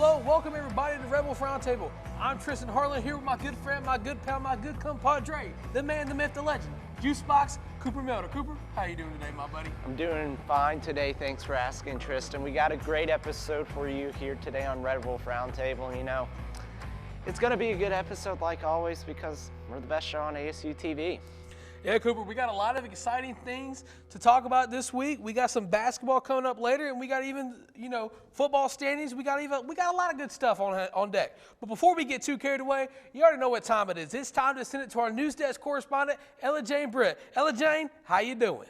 Hello, welcome everybody to Red Wolf Roundtable. I'm Tristan Harlan here with my good friend, my good pal, my good compadre, the man, the myth, the legend, Juicebox, Cooper Milder. Cooper, how you doing today, my buddy? I'm doing fine today. Thanks for asking, Tristan. We got a great episode for you here today on Red Wolf Roundtable. You know, it's going to be a good episode like always because we're the best show on ASU TV. Yeah, Cooper, we got a lot of exciting things to talk about this week. We got some basketball coming up later, and we got even, football standings. We got a lot of good stuff on deck. But before we get too carried away, you already know what time it is. It's time to send it to our news desk correspondent, Ella Jane Britt. Ella Jane, how you doing?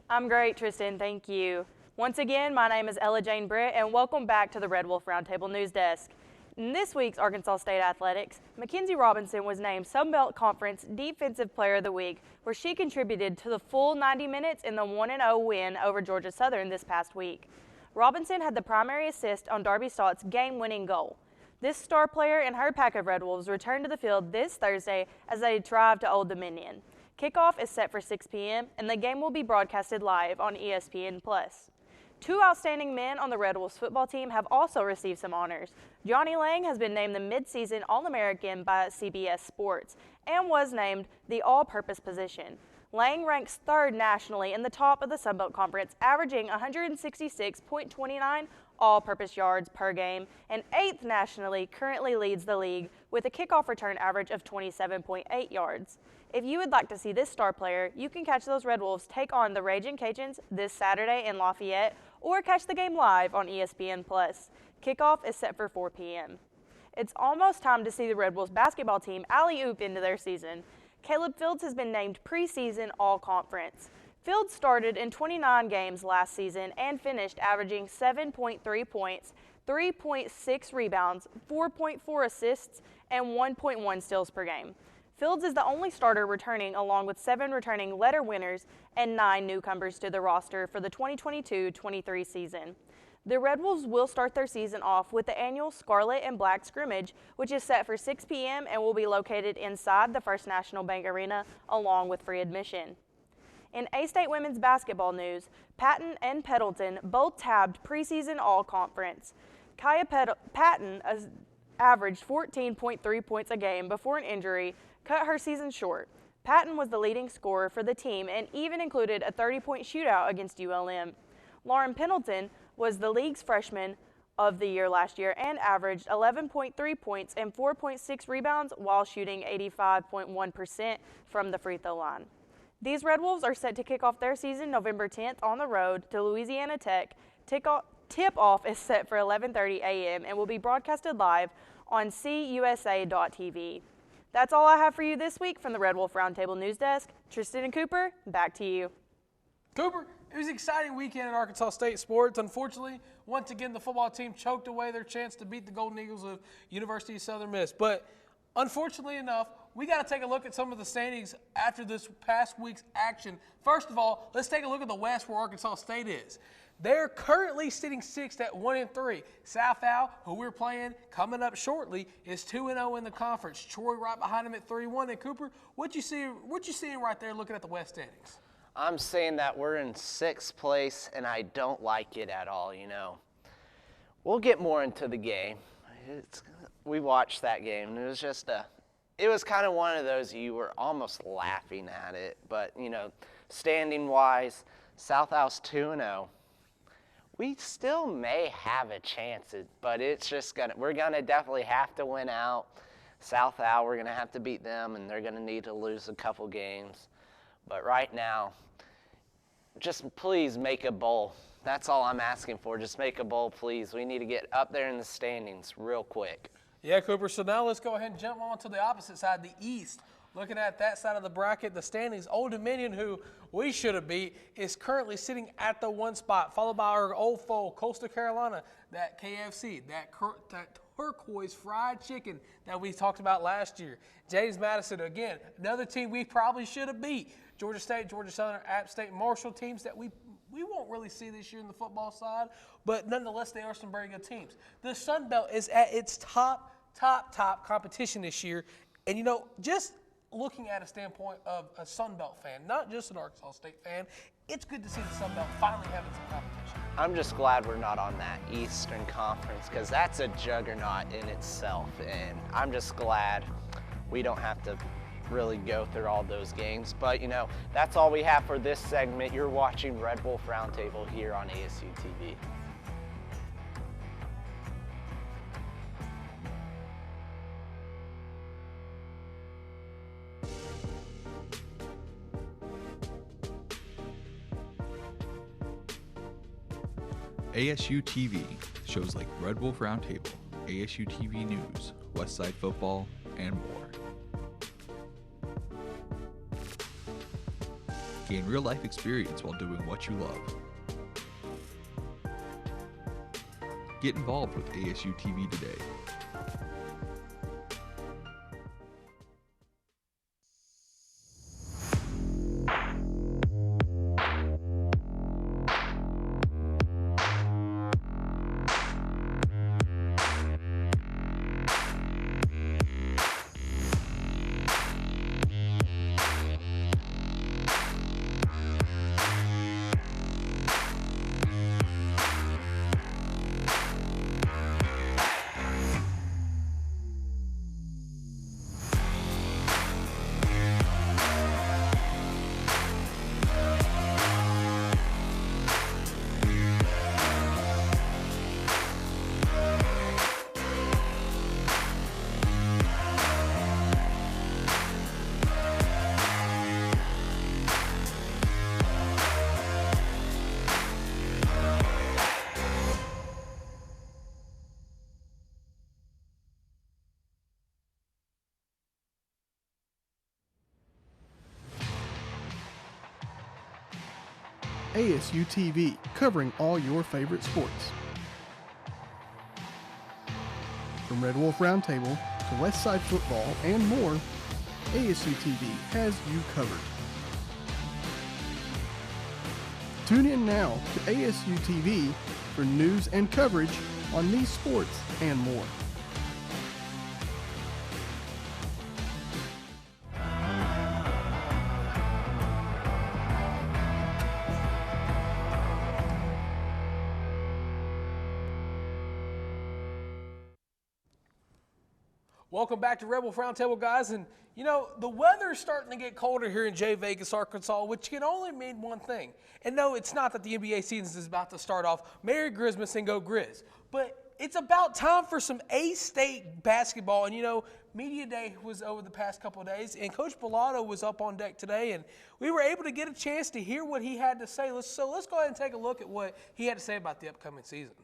I'm great, Tristan. Thank you. Once again, my name is Ella Jane Britt, and welcome back to the Red Wolf Roundtable News Desk. In this week's Arkansas State Athletics, Mackenzie Robinson was named Sun Belt Conference Defensive Player of the Week, where she contributed to the full 90 minutes in the 1-0 win over Georgia Southern this past week. Robinson had the primary assist on Darby Stott's game-winning goal. This star player and her pack of Red Wolves return to the field this Thursday as they drive to Old Dominion. Kickoff is set for 6 p.m., and the game will be broadcasted live on ESPN+. Two outstanding men on the Red Wolves football team have also received some honors. Johnny Lang has been named the midseason All-American by CBS Sports and was named the all-purpose position. Lang ranks third nationally in the top of the Sun Belt Conference, averaging 166.29 all-purpose yards per game, and eighth nationally, currently leads the league with a kickoff return average of 27.8 yards. If you would like to see this star player, you can catch those Red Wolves take on the Ragin' Cajuns this Saturday in Lafayette, or catch the game live on ESPN+. Kickoff is set for 4 p.m. It's almost time to see the Red Wolves basketball team alley-oop into their season. Caleb Fields has been named preseason All-Conference. Fields started in 29 games last season and finished averaging 7.3 points, 3.6 rebounds, 4.4 assists, and 1.1 steals per game. Fields is the only starter returning, along with 7 returning letter winners and 9 newcomers to the roster for the 2022-23 season. The Red Wolves will start their season off with the annual Scarlet and Black scrimmage, which is set for 6 p.m. and will be located inside the First National Bank Arena, along with free admission. In A-State women's basketball news, Patton and Pendleton both tabbed preseason All-Conference. Kaya Patton averaged 14.3 points a game before an injury cut her season short. Patton was the leading scorer for the team and even included a 30-point shootout against ULM. Lauren Pendleton was the league's freshman of the year last year and averaged 11.3 points and 4.6 rebounds while shooting 85.1% from the free throw line. These Red Wolves are set to kick off their season November 10th on the road to Louisiana Tech. Tip-off is set for 11:30 a.m. and will be broadcasted live on CUSA.tv. That's all I have for you this week from the Red Wolf Roundtable News Desk. Tristan and Cooper, back to you. Cooper, it was an exciting weekend in Arkansas State sports. Unfortunately, once again, the football team choked away their chance to beat the Golden Eagles of University of Southern Miss. But unfortunately enough, we got to take a look at some of the standings after this past week's action. First of all, let's take a look at the West where Arkansas State is. They're currently sitting sixth at 1-3. South Al, who we're playing coming up shortly, is 2-0 in the conference. Troy right behind them at 3-1. And Cooper, what you seeing right there looking at the West standings? I'm saying that we're in 6th place, and I don't like it at all, We'll get more into the game. We watched that game, and it was kind of one of those you were almost laughing at it. But, standing-wise, South Al's 2-0. We still may have a chance, but it's just we're gonna definitely have to win out. South Al, we're gonna have to beat them, and they're gonna need to lose a couple games. But right now, just please make a bowl. That's all I'm asking for. Just make a bowl, please. We need to get up there in the standings real quick. Yeah, Cooper. So now let's go ahead and jump on to the opposite side, the East. Looking at that side of the bracket, the standings, Old Dominion, who we should have beat, is currently sitting at the 1 spot, followed by our old foe, Coastal Carolina, that KFC, that turquoise fried chicken that we talked about last year. James Madison, again, another team we probably should have beat. Georgia State, Georgia Southern, App State, Marshall, teams that we won't really see this year in the football side, but nonetheless, they are some very good teams. The Sun Belt is at its top competition this year, and just looking at a standpoint of a Sun Belt fan, not just an Arkansas State fan, it's good to see the Sun Belt finally having some competition. I'm just glad we're not on that Eastern Conference because that's a juggernaut in itself, and I'm just glad we don't have to really go through all those games. But you know, that's all we have for this segment. You're watching Red Wolf Roundtable here on ASU TV. ASU TV, shows like Red Wolf Roundtable, ASU TV News, Westside Football, and more. Gain real-life experience while doing what you love. Get involved with ASU TV today. ASU TV, covering all your favorite sports. From Red Wolf Roundtable to Westside Football and more, ASU TV has you covered. Tune in now to ASU TV for news and coverage on these sports and more. Welcome back to Red Wolf Roundtable, guys. And, you know, the weather's starting to get colder here in Jay Vegas, Arkansas, which can only mean one thing. And no, it's not that the NBA season is about to start off. Merry Christmas and go Grizz. But it's about time for some A-State basketball. And, you know, Media Day was over the past couple of days, and Coach Bellotto was up on deck today, and we were able to get a chance to hear what he had to say. So let's go ahead and take a look at what he had to say about the upcoming season.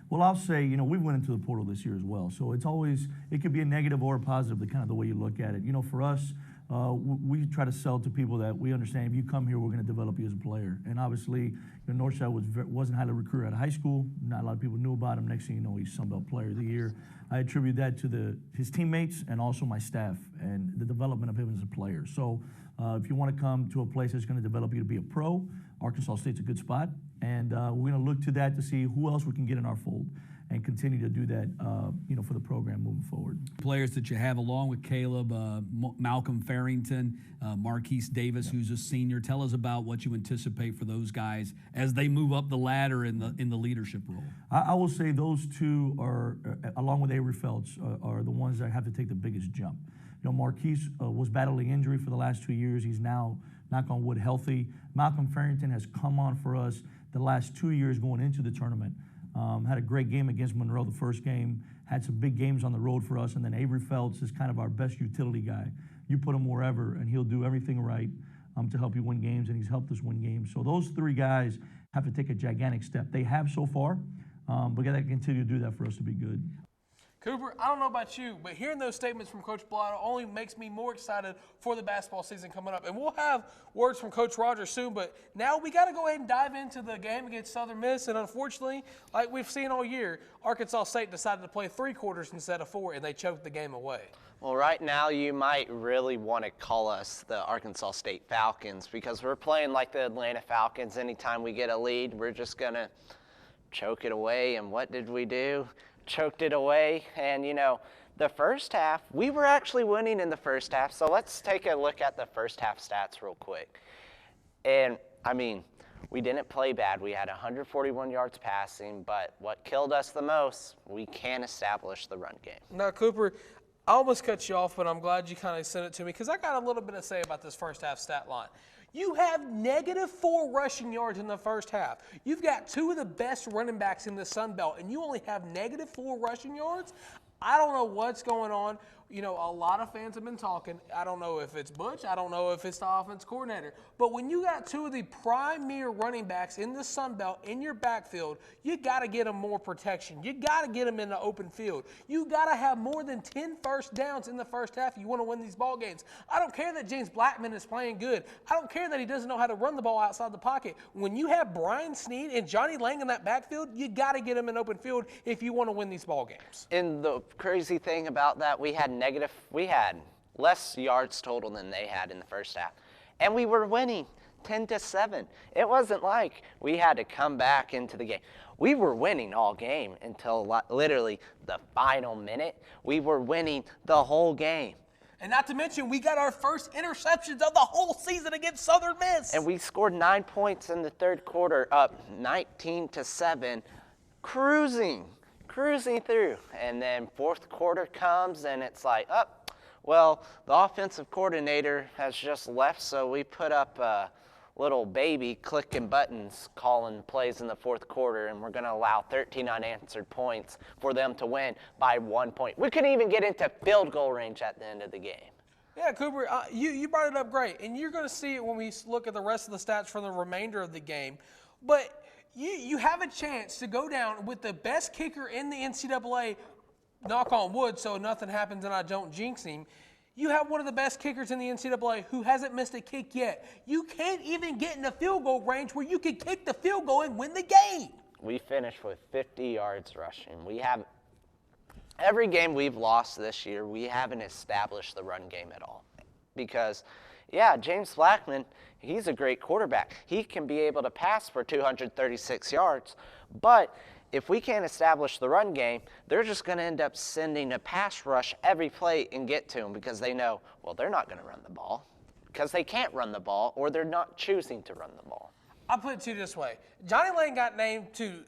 Well, I'll say, you know, we went into the portal this year as well. So it's always, it could be a negative or a positive, the kind of the way you look at it. You know, for us, we try to sell to people that we understand if you come here, we're going to develop you as a player. And obviously, you know, Northside wasn't highly recruited out of high school. Not a lot of people knew about him. Next thing you know, he's Sun Belt Player of the Year. I attribute that to his teammates and also my staff and the development of him as a player. So if you want to come to a place that's going to develop you to be a pro, Arkansas State's a good spot. And we're going to look to that to see who else we can get in our fold and continue to do that, you know, for the program moving forward. Players that you have along with Caleb, Malcolm Farrington, Marquise Davis, who's a senior. Tell us about what you anticipate for those guys as they move up the ladder in the leadership role. I will say those two are, along with Avery Phelps, are the ones that have to take the biggest jump. You know, Marquise was battling injury for the last 2 years. He's now, knock on wood, healthy. Malcolm Farrington has come on for us the last 2 years going into the tournament. Had a great game against Monroe the first game, had some big games on the road for us, and then Avery Phelps is kind of our best utility guy. You put him wherever, and he'll do everything right to help you win games, and he's helped us win games. So those three guys have to take a gigantic step. They have so far, but they can continue to do that for us to be good. Cooper, I don't know about you, but hearing those statements from Coach Bellotto only makes me more excited for the basketball season coming up. And we'll have words from Coach Rogers soon, but now we got to go ahead and dive into the game against Southern Miss. And unfortunately, like we've seen all year, Arkansas State decided to play 3 quarters instead of 4, and they choked the game away. Well, right now you might really want to call us the Arkansas State Falcons because we're playing like the Atlanta Falcons. Anytime we get a lead, we're just going to choke it away. And what did we do? Choked it away. And, you know, the first half, we were actually winning in the first half. So let's take a look at the first half stats real quick. And I mean, we didn't play bad. We had 141 yards passing, but what killed us the most, we can't establish the run game. Now, Cooper, I almost cut you off, but I'm glad you kind of sent it to me because I got a little bit to say about this first half stat line. You have -4 rushing yards in the first half. You've got two of the best running backs in the Sun Belt, and you only have -4 rushing yards? I don't know what's going on. You know, a lot of fans have been talking. I don't know if it's Butch. I don't know if it's the offense coordinator. But when you got two of the premier running backs in the Sun Belt in your backfield, you got to get them more protection. You got to get them in the open field. You got to have more than 10 first downs in the first half if you want to win these ball games. I don't care that James Blackman is playing good. I don't care that he doesn't know how to run the ball outside the pocket. When you have Brian Snead and Johnny Lang in that backfield, you got to get them in open field if you want to win these ball games. And the crazy thing about that, we had less yards total than they had in the first half. And we were winning 10-7. It wasn't like we had to come back into the game. We were winning all game until literally the final minute. We were winning the whole game. And not to mention, we got our first interceptions of the whole season against Southern Miss. And we scored 9 points in the third quarter, up 19-7, cruising through. And then fourth quarter comes, and it's like, well, the offensive coordinator has just left, so we put up a little baby clicking buttons, calling plays in the fourth quarter, and we're going to allow 13 unanswered points for them to win by 1 point. We couldn't even get into field goal range at the end of the game. Yeah, Cooper, you brought it up great, and you're going to see it when we look at the rest of the stats from the remainder of the game. But you have a chance to go down with the best kicker in the NCAA, knock on wood so nothing happens and I don't jinx him. You have one of the best kickers in the NCAA who hasn't missed a kick yet. You can't even get in the field goal range where you can kick the field goal and win the game. We finished with 50 yards rushing. Every game we've lost this year, we haven't established the run game at all. Because, yeah, James Blackman, he's a great quarterback. He can be able to pass for 236 yards. But if we can't establish the run game, they're just going to end up sending a pass rush every play and get to him because they know, well, they're not going to run the ball because they can't run the ball or they're not choosing to run the ball. I'll put it to you this way. Johnny Lang got named to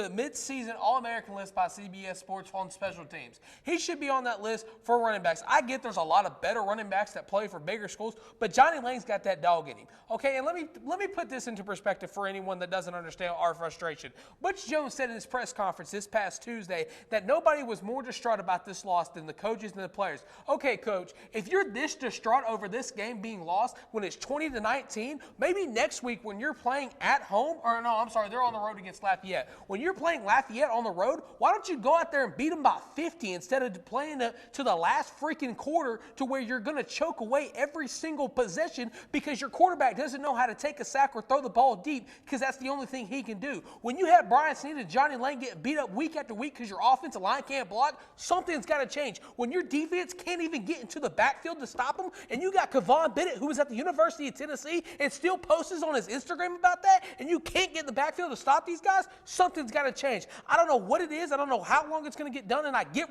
mid-season All-American list by CBS Sports on special teams. He should be on that list for running backs. I get there's a lot of better running backs that play for bigger schools, but Johnny Lang's got that dog in him. Okay, and let me put this into perspective for anyone that doesn't understand our frustration. Butch Jones said in his press conference this past Tuesday that nobody was more distraught about this loss than the coaches and the players. Okay, Coach, if you're this distraught over this game being lost when it's 20-19, maybe next week when you're playing at home, or no, I'm sorry, they're on the road against Lafayette. When you're playing Lafayette on the road, why don't you go out there and beat them by 50 instead of playing to the last freaking quarter to where you're going to choke away every single possession because your quarterback doesn't know how to take a sack or throw the ball deep because that's the only thing he can do. When you have Brian Snead and Johnny Lang get beat up week after week because your offensive line can't block, something's got to change. When your defense can't even get into the backfield to stop them, and you got Kevon Bennett, who was at the University of Tennessee and still posts on his Instagram about that, and you can't get in the backfield to stop these guys, something's got to change. I don't know what it is. I don't know how long it's going to get done, and I get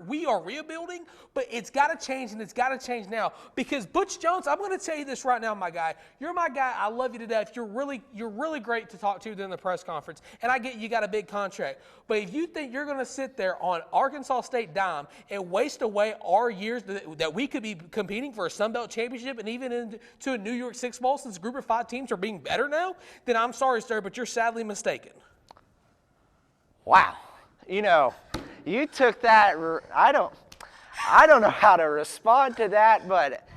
we are rebuilding, but it's got to change, and it's got to change now. Because Butch Jones, I'm going to tell you this right now, my guy. You're my guy. I love you to death. You're really great to talk to during the press conference, and I get you got a big contract. But if you think you're going to sit there on Arkansas State dime and waste away our years that we could be competing for a Sun Belt championship and even into a New Year's Six Bowl since Group of 5 teams are being better now, then I'm sorry, sir, but you're sadly mistaken. Wow. You know, you took that. I don't know how to respond to that, but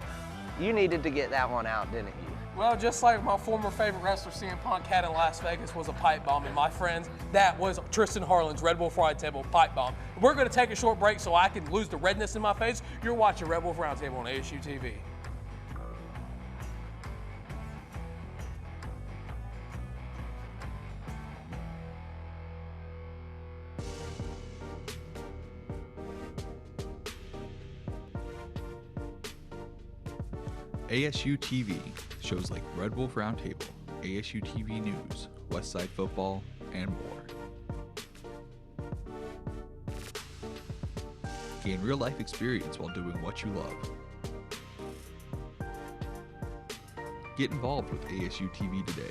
you needed to get that one out, didn't you? Well, just like my former favorite wrestler, CM Punk, had in Las Vegas was a pipe bomb, and my friends, that was Tristan Harlan's Red Wolf Roundtable pipe bomb. We're going to take a short break so I can lose the redness in my face. You're watching Red Wolf Roundtable on ASU TV. ASU TV, shows like Red Wolf Roundtable, ASU TV News, Westside Football, and more. Gain real-life experience while doing what you love. Get involved with ASU TV today.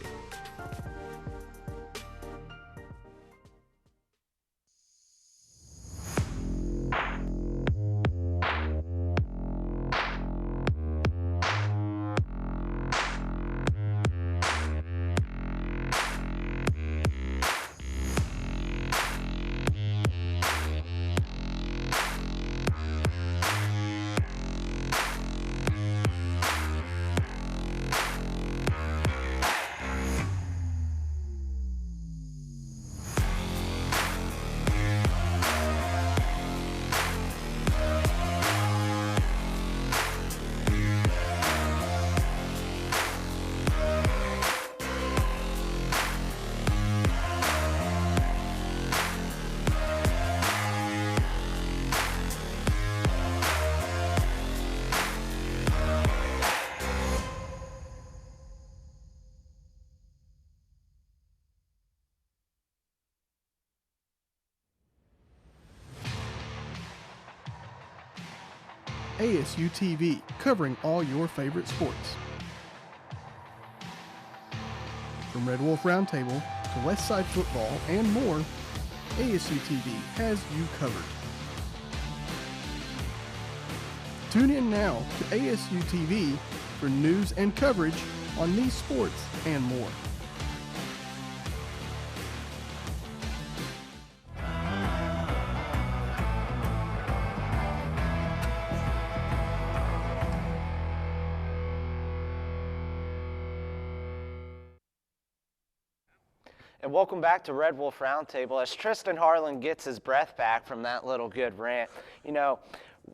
ASU TV, covering all your favorite sports. From Red Wolf Roundtable to Westside Football and more, ASU TV has you covered. Tune in now to ASU TV for news and coverage on these sports and more. And welcome back to Red Wolf Roundtable. As Tristan Harlan gets his breath back from that little good rant, you know,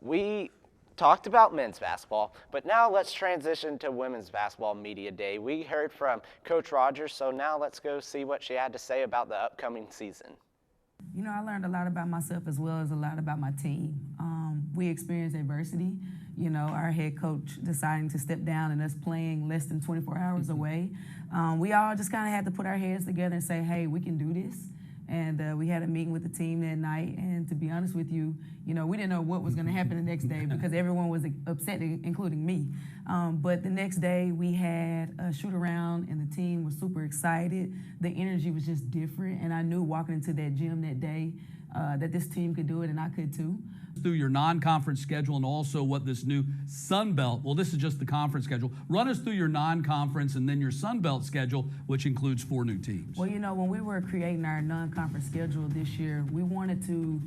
we talked about men's basketball, but now let's transition to women's basketball media day. We heard from Coach Rogers, so now let's go see what she had to say about the upcoming season. You know, I learned a lot about myself as well as a lot about my team. We experienced adversity. You know, our head coach deciding to step down and us playing less than 24 hours away. We all just kind of had to put our heads together and say, hey, we can do this. And we had a meeting with the team that night. And to be honest with you, you know, we didn't know what was going to happen the next day because everyone was upset, including me. But the next day we had a shoot around and the team was super excited. The energy was just different. And I knew walking into that gym that day that this team could do it and I could too. Through your non-conference schedule and also what this new Sun Belt, well, this is just the conference schedule. Run us through your non-conference and then your Sun Belt schedule, which includes 4 new teams. Well, you know, when we were creating our non-conference schedule this year, we wanted to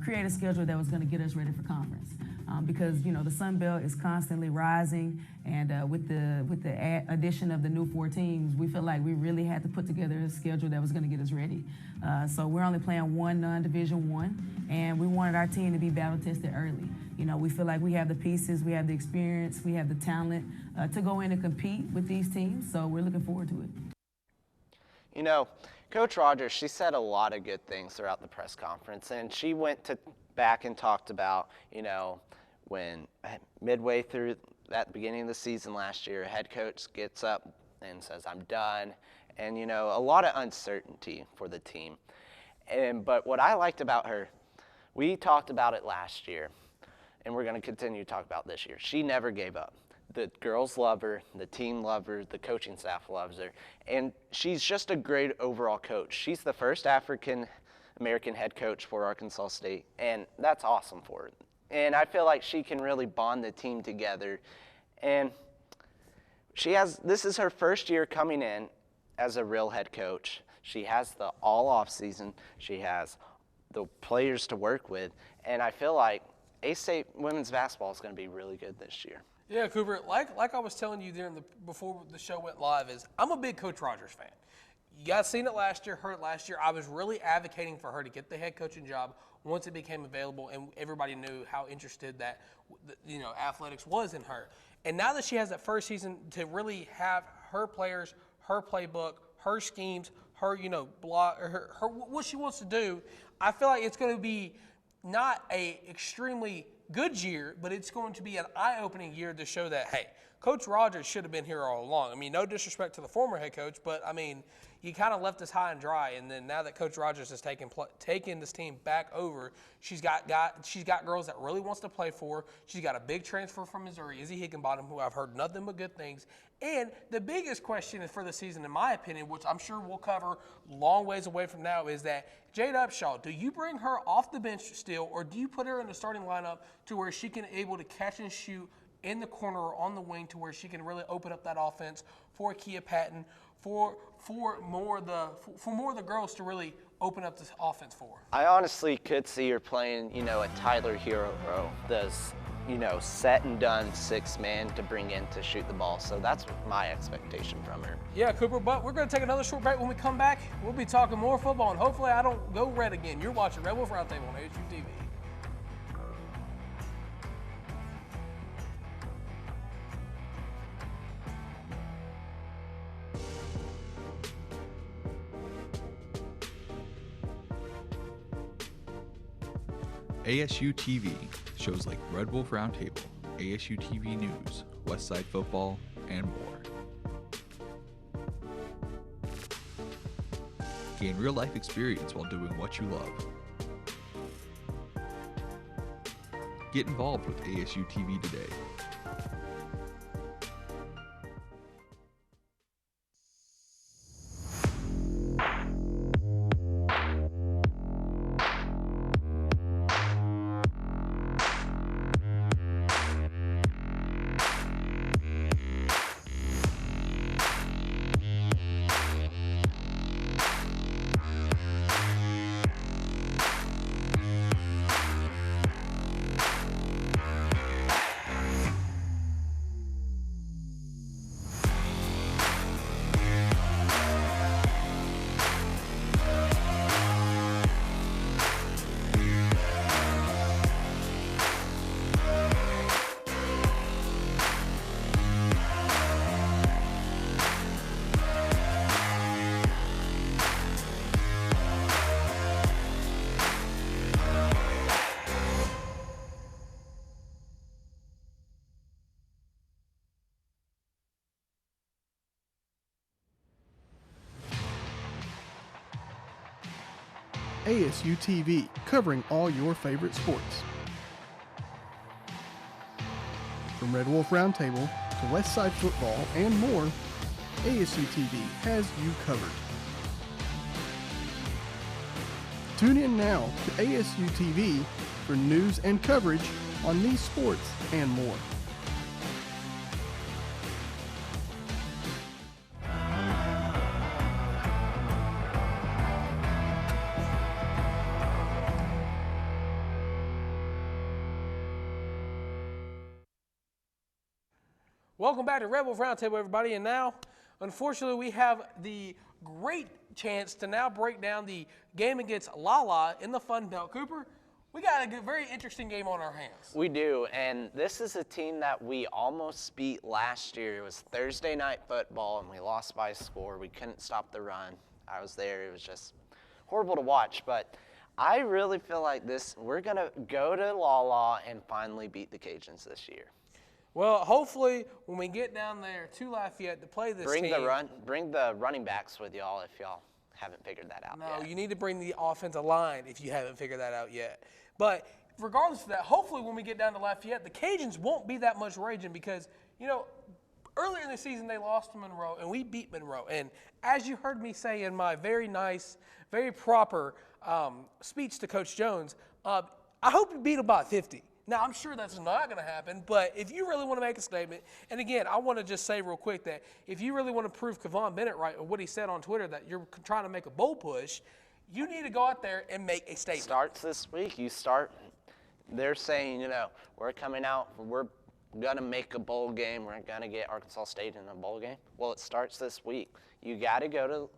create a schedule that was going to get us ready for conference. Because, you know, the Sun Belt is constantly rising, and with the addition of the new 4 teams, we felt like we really had to put together a schedule that was going to get us ready. So we're only playing 1 non-Division I, and we wanted our team to be battle-tested early. You know, we feel like we have the pieces, we have the experience, we have the talent to go in and compete with these teams, so we're looking forward to it. You know, Coach Rogers, she said a lot of good things throughout the press conference, and she went back and talked about, you know, when midway through that beginning of the season last year, head coach gets up and says, I'm done, and, you know, a lot of uncertainty for the team. But what I liked about her, we talked about it last year, and we're going to continue to talk about this year. She never gave up. The girls love her, the team loves her, the coaching staff loves her, and she's just a great overall coach. She's the first African-American head coach for Arkansas State, and that's awesome for her. And I feel like she can really bond the team together. And this is her first year coming in as a real head coach. She has the all off season. She has the players to work with. And I feel like A-State women's basketball is going to be really good this year. Yeah, Cooper, like I was telling you before the show went live, is I'm a big Coach Rogers fan. You guys seen it last year, heard it last year. I was really advocating for her to get the head coaching job once it became available, and everybody knew how interested that, you know, athletics was in her. And now that she has that first season to really have her players, her playbook, her schemes, her, you know, her what she wants to do, I feel like it's going to be not a extremely good year, but it's going to be an eye-opening year to show that, hey, Coach Rogers should have been here all along. I mean, no disrespect to the former head coach, but, I mean, you kind of left us high and dry. And then now that Coach Rogers has taken this team back over, she's got girls that really wants to play for her. She's got a big transfer from Missouri, Izzy Higginbottom, who I've heard nothing but good things. And the biggest question for the season, in my opinion, which I'm sure we'll cover long ways away from now, is that Jade Upshaw, do you bring her off the bench still, or do you put her in the starting lineup to where she can able to catch and shoot in the corner or on the wing to where she can really open up that offense for Kia Patton, for more of the girls to really open up this offense for her? I honestly could see her playing, a Tyler Hero role, those, set and done 6-man to bring in to shoot the ball. So that's my expectation from her. Yeah, Cooper, but we're going to take another short break. When we come back, we'll be talking more football, and hopefully I don't go red again. You're watching Red Wolf Roundtable on ASU TV. ASU TV, shows like Red Wolf Roundtable, ASU TV News, Westside Football, and more. Gain real-life experience while doing what you love. Get involved with ASU TV today. ASU TV, covering all your favorite sports. From Red Wolf Roundtable to Westside Football and more, ASU TV has you covered. Tune in now to ASU TV for news and coverage on these sports and more. Welcome back to Red Wolf Roundtable, everybody. And now, unfortunately, we have the great chance to now break down the game against Lala in the Fun Belt. Cooper, we got a very interesting game on our hands. We do, and this is a team that we almost beat last year. It was Thursday night football, and we lost by a score. We couldn't stop the run. I was there. It was just horrible to watch, but I really feel like we're going to go to Lala and finally beat the Cajuns this year. Well, hopefully, when we get down there to Lafayette to play this team. Bring the running backs with y'all if y'all haven't figured that out yet. No, you need to bring the offensive line if you haven't figured that out yet. But regardless of that, hopefully when we get down to Lafayette, the Cajuns won't be that much raging because, earlier in the season they lost to Monroe and we beat Monroe. And as you heard me say in my very nice, very proper speech to Coach Jones, I hope you beat them by 50. Now, I'm sure that's not going to happen, but if you really want to make a statement, and again, I want to just say real quick that if you really want to prove Kevon Bennett right, or what he said on Twitter, that you're trying to make a bowl push, you need to go out there and make a statement. Starts this week. They're saying, we're coming out, we're going to make a bowl game, we're going to get Arkansas State in a bowl game. Well, it starts this week. You got to go to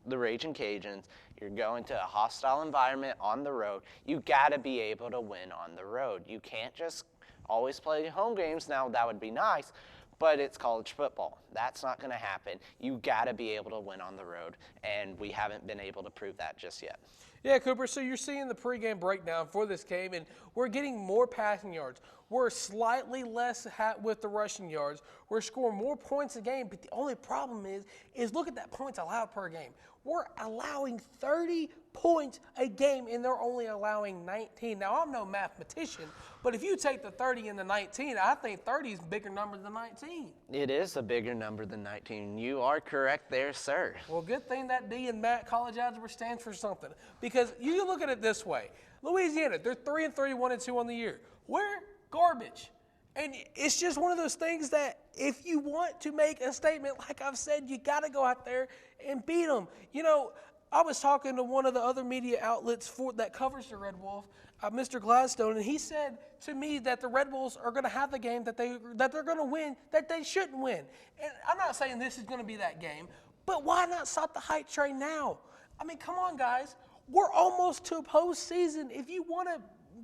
the Raging Cajuns. You're going to a hostile environment on the road. You got to be able to win on the road. You can't just always play home games. Now, that would be nice, but it's college football. That's not going to happen. You got to be able to win on the road, and we haven't been able to prove that just yet. Yeah, Cooper, so you're seeing the pregame breakdown for this game, and we're getting more passing yards. We're slightly less with the rushing yards. We're scoring more points a game, but the only problem is look at that points allowed per game. We're allowing 30 points a game, and they're only allowing 19. Now, I'm no mathematician, but if you take the 30 and the 19, I think 30 is a bigger number than 19. It is a bigger number than 19. You are correct there, sir. Well, good thing that D in Matt college algebra stands for something. Because you look at it this way. Louisiana, they're 3-3, 1-2 on the year. We're garbage. And it's just one of those things that if you want to make a statement, like I've said, you got to go out there and beat them. You know, I was talking to one of the other media outlets that covers the Red Wolf, Mr. Gladstone, and he said to me that the Red Wolves are going to have the game that they're going to win, that they shouldn't win. And I'm not saying this is going to be that game, but why not stop the hype train now? I mean, come on, guys. We're almost to postseason. If you want to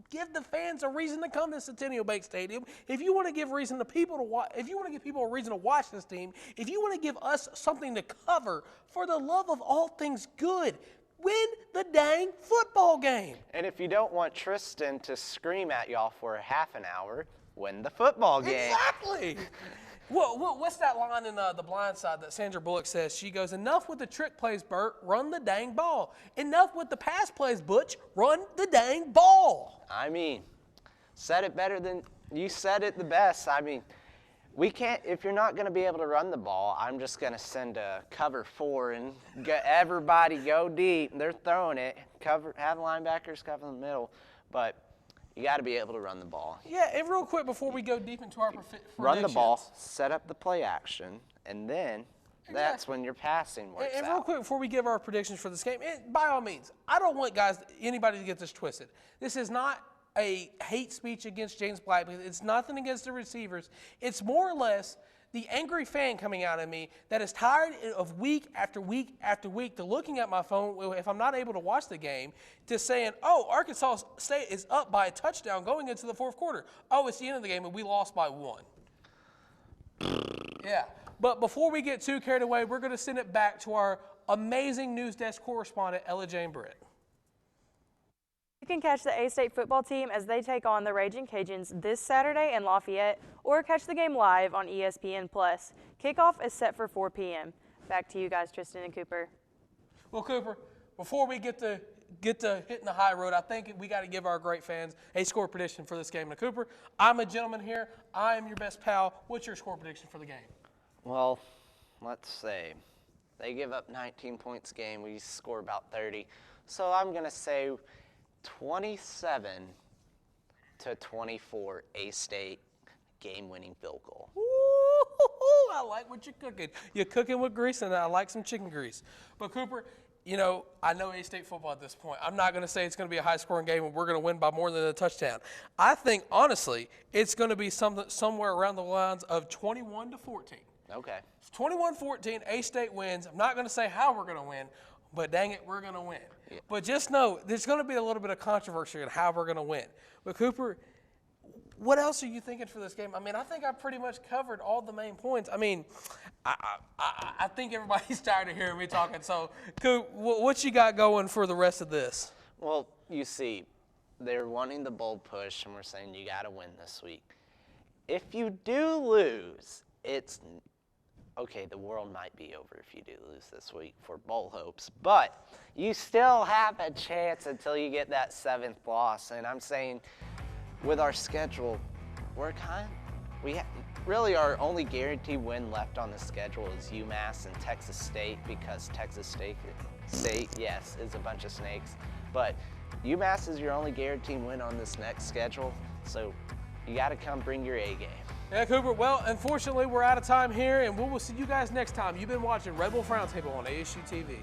give the fans a reason to come to Centennial Bank Stadium, if you want to give reason to people to watch, if you want to give people a reason to watch this team, if you want to give us something to cover, for the love of all things good, win the dang football game. And if you don't want Tristan to scream at y'all for a half an hour, win the football game. Exactly. What's that line in The Blind Side that Sandra Bullock says? She goes, enough with the trick plays, Bert, run the dang ball. Enough with the pass plays, Butch, run the dang ball. I mean, said it better than you said it the best. I mean, we can't, if you're not going to be able to run the ball, I'm just going to send a cover 4 and get everybody go deep. They're throwing it, have linebackers cover in the middle, but you got to be able to run the ball. Yeah, and real quick before we go deep into our predictions. Run the ball, set up the play action, and then that's when your passing works and out. real quick before we give our predictions for this game, by all means, I don't want anybody to get this twisted. This is not a hate speech against James Blackman. It's nothing against the receivers. It's more or less the angry fan coming out of me that is tired of week after week after week to looking at my phone if I'm not able to watch the game, to saying, oh, Arkansas State is up by a touchdown going into the fourth quarter. Oh, it's the end of the game and we lost by 1. Yeah. But before we get too carried away, we're going to send it back to our amazing news desk correspondent, Ella Jane Britt. You can catch the A-State football team as they take on the Raging Cajuns this Saturday in Lafayette, or catch the game live on ESPN+. Kickoff is set for 4 p.m. Back to you guys, Tristan and Cooper. Well, Cooper, before we get to hitting the high road, I think we got to give our great fans a score prediction for this game. Now, Cooper, I'm a gentleman here. I am your best pal. What's your score prediction for the game? Well, let's say they give up 19 points a game. We score about 30. So I'm going to say 27-24 A-State game-winning field goal. Ooh, I like what you're cooking. You're cooking with grease, and I like some chicken grease. But, Cooper, you know, I know A-State football at this point. I'm not going to say it's going to be a high-scoring game and we're going to win by more than a touchdown. I think, honestly, it's going to be somewhere around the lines of 21-14. Okay. 21-14, A-State wins. I'm not going to say how we're going to win, but dang it, we're going to win. Yeah. But just know there's going to be a little bit of controversy in how we're going to win. But, Cooper, what else are you thinking for this game? I mean, I think I pretty much covered all the main points. I mean, I think everybody's tired of hearing me talking. So, Coop, what you got going for the rest of this? Well, you see, they're wanting the bold push, and we're saying you got to win this week. If you do lose, it's okay, the world might be over if you do lose this week for bowl hopes, but you still have a chance until you get that 7th loss. And I'm saying with our schedule, really our only guaranteed win left on the schedule is UMass and Texas State, because Texas State, yes, is a bunch of snakes. But UMass is your only guaranteed win on this next schedule, so you got to come bring your A game. Yeah, Cooper, well, unfortunately, we're out of time here, and we will see you guys next time. You've been watching Red Wolf Roundtable on ASU TV.